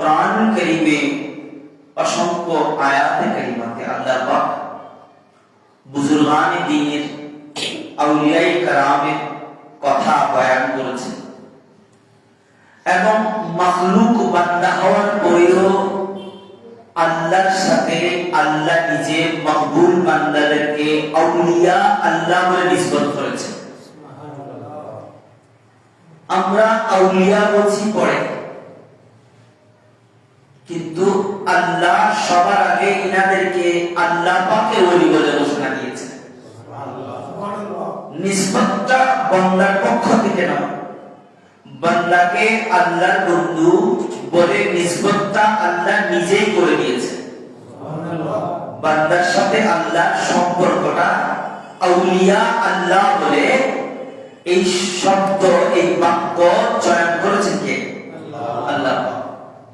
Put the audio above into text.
কোরআন কারীমে অসংখ্য আয়াতে কারিমাতে আল্লাহ পাক বুজুর্গানে দ্বীনের আউলিয়ায়ে কেরামের কথা বয়ান করেছেন এবং মাখলুক বান্দা হওয়ার পরেও আল্লাহর সাথে আল্লাহ নিজে মকবুল বান্দাদেরকে আউলিয়া আল্লাহ বলে নিসবত করেছেন। আমরা আউলিয়া বলছি পড়ে, কিন্তু আল্লাহ সবার আগে ইনাদেরকে আল্লাহ পাকের ওলি বলে ঘোষণা দিয়েছেন। নিসবতটা বান্দার পক্ষ থেকে নয়, বান্দাকে আল্লাহর বন্ধু বলে নিসবতটা আল্লাহ নিজেই করে দিয়েছেন। বান্দার সাথে আল্লাহর সম্পর্কটা আউলিয়া আল্লাহ বলে এই শব্দ, এই বাক্য চয়ন করেছেন কে? আল্লাহ।